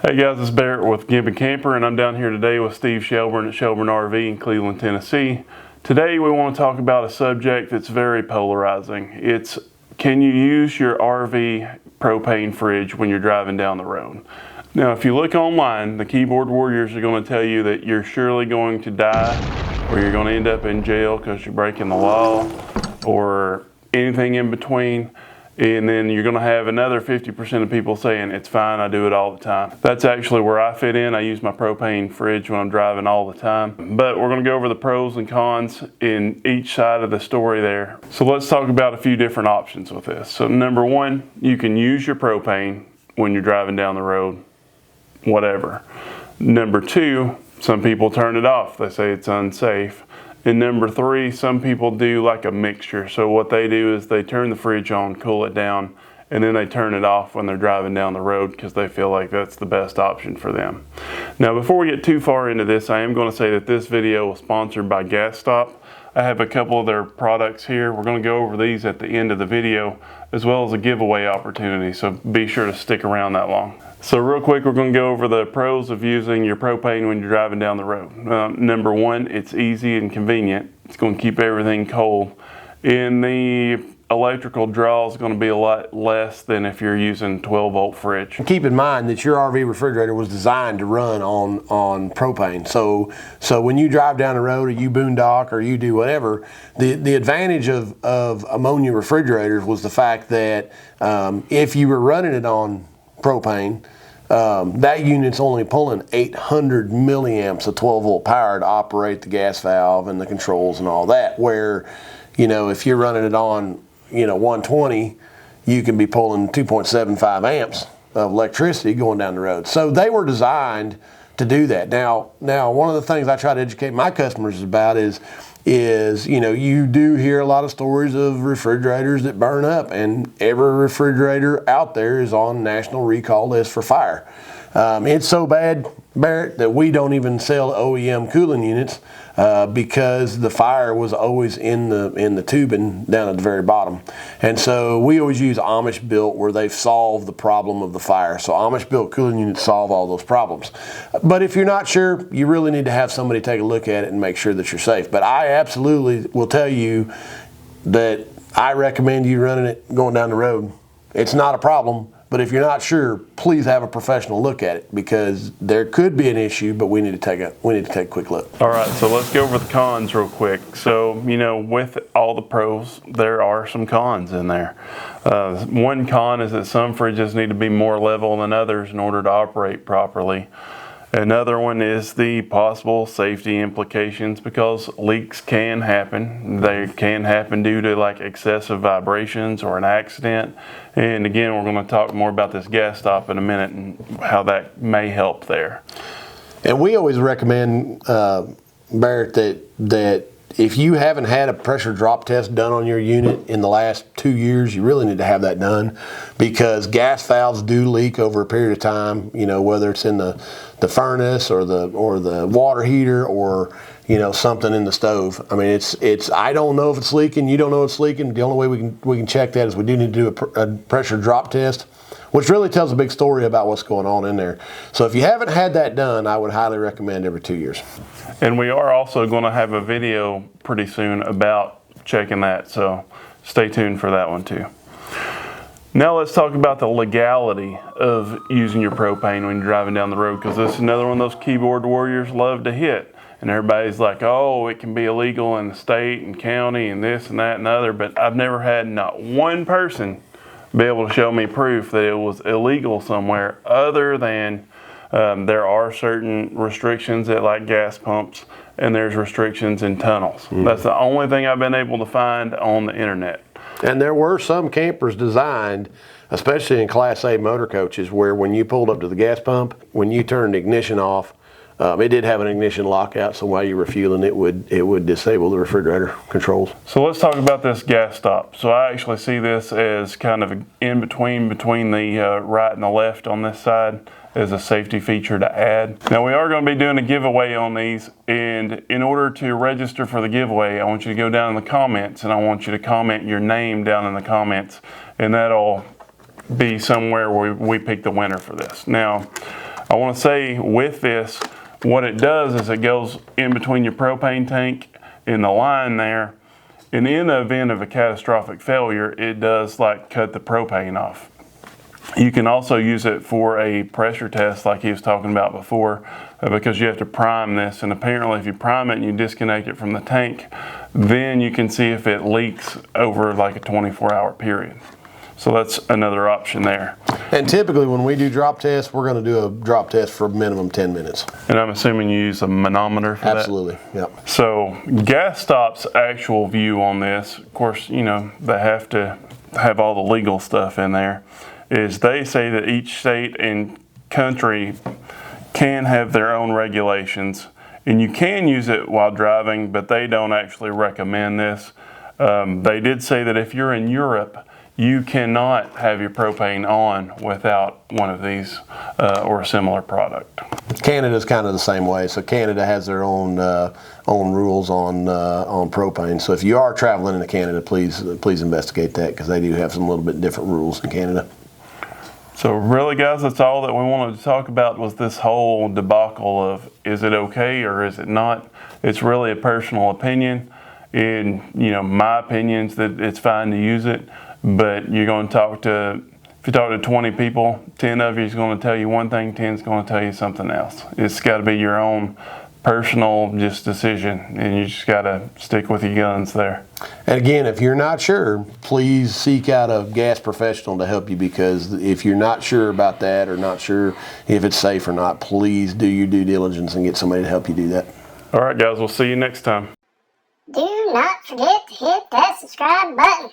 Hey guys, it's Barrett with Gimp and Camper, and I'm down here today with Steve Shelburne at Shelburne RV in Cleveland, Tennessee. Today we want to talk about a subject that's very polarizing. It's, can you use your RV propane fridge when you're driving down the road? Now, if you look online, the keyboard warriors are going to tell you that you're surely going to die, or you're going to end up in jail because you're breaking the law, or anything in between. And then you're going to have another 50% of people saying, it's fine, I do it all the time. That's actually where I fit in. I use my propane fridge when I'm driving all the time. But we're going to go over the pros and cons in each side of the story there. So let's talk about a few different options with this. So number one, you can use your propane when you're driving down the road, whatever. Number two, some people turn it off. They say it's unsafe. And number three, some people do like a mixture. So what they do is they turn the fridge on, cool it down, and then they turn it off when they're driving down the road because they feel like that's the best option for them. Now, before we get too far into this, I am going to say that this video was sponsored by Gasstop. I have a couple of their products here. We're going to go over these at the end of the video, as well as a giveaway opportunity, so be sure to stick around that long. So real quick, we're going to go over the pros of using your propane when you're driving down the road. Number one, it's easy and convenient. It's going to keep everything cold. And the electrical draw is going to be a lot less than if you're using 12-volt fridge. Keep in mind that your RV refrigerator was designed to run on propane. So when you drive down the road or you boondock or you do whatever, the advantage of ammonia refrigerators was the fact that if you were running it on propane, that unit's only pulling 800 milliamps of 12-volt power to operate the gas valve and the controls and all that, where, you know, if you're running it on 120, you can be pulling 2.75 amps of electricity going down the road. So they were designed to do that. Now one of the things I try to educate my customers about is you do hear a lot of stories of refrigerators that burn up, and every refrigerator out there is on national recall list for fire. It's so bad, Barrett, that we don't even sell OEM cooling units because the fire was always in the tubing down at the very bottom. And so we always use Amish built, where they've solved the problem of the fire. So Amish built cooling units solve all those problems. But if you're not sure, you really need to have somebody take a look at it and make sure that you're safe. But I absolutely will tell you that I recommend you running it going down the road. It's not a problem. But if you're not sure, please have a professional look at it, because there could be an issue, but we need to take a quick look. All right, so let's go over the cons real quick. So, with all the pros, there are some cons in there. One con is that some fridges need to be more level than others in order to operate properly. Another one is the possible safety implications, because leaks can happen. They can happen due to like excessive vibrations or an accident. And again, we're going to talk more about this Gasstop in a minute and how that may help there. And we always recommend, Barrett, that if you haven't had a pressure drop test done on your unit in the last 2 years, you really need to have that done, because gas valves do leak over a period of time, whether it's in the furnace or the water heater or something in the stove. I mean, it's I don't know if it's leaking, you don't know it's leaking. The only way we can check that is we do need to do a pressure drop test, which really tells a big story about what's going on in there. So if you haven't had that done, I would highly recommend every 2 years. And we are also going to have a video pretty soon about checking that, so stay tuned for that one too. Now let's talk about the legality of using your propane when you're driving down the road, because this is another one of those keyboard warriors love to hit. And everybody's like, oh, it can be illegal in the state and county and this and that and other, but I've never had not one person be able to show me proof that it was illegal somewhere, other than there are certain restrictions at like gas pumps, and there's restrictions in tunnels. That's the only thing I've been able to find on the internet. And there were some campers designed, especially in Class A motor coaches, where when you pulled up to the gas pump, when you turned the ignition off, it did have an ignition lockout, so while you were fueling, it would disable the refrigerator controls. So let's talk about this Gasstop. So I actually see this as kind of in between the right and the left on this side, as a safety feature to add. Now we are going to be doing a giveaway on these, and in order to register for the giveaway, I want you to go down in the comments, and I want you to comment your name down in the comments, and that'll be somewhere where we pick the winner for this. Now, I want to say with this, what it does is it goes in between your propane tank and the line there, and in the event of a catastrophic failure, it does like cut the propane off. You can also use it for a pressure test like he was talking about before, because you have to prime this, and apparently if you prime it and you disconnect it from the tank, then you can see if it leaks over like a 24-hour period. So that's another option there. And typically when we do drop tests, we're going to do a drop test for minimum 10 minutes. And I'm assuming you use a manometer for that? Absolutely, yep. So Gasstop's actual view on this, of course, you know, they have to have all the legal stuff in there, is they say that each state and country can have their own regulations, and you can use it while driving, but they don't actually recommend this. They did say that if you're in Europe, you cannot have your propane on without one of these or a similar product. Canada's kind of the same way. So Canada has their own rules on propane. So if you are traveling into Canada, please investigate that, because they do have some little bit different rules in Canada. So really, guys, that's all that we wanted to talk about, was this whole debacle of, is it okay or is it not? It's really a personal opinion, and you know, my opinion's that it's fine to use it. But you're going to talk to, if you talk to 20 people, 10 of you is going to tell you one thing, 10 is going to tell you something else. It's got to be your own personal just decision, and you just got to stick with your guns there. And again, if you're not sure, please seek out a gas professional to help you, because if you're not sure about that or not sure if it's safe or not, please do your due diligence and get somebody to help you do that. All right, guys, we'll see you next time. Do not forget to hit that subscribe button.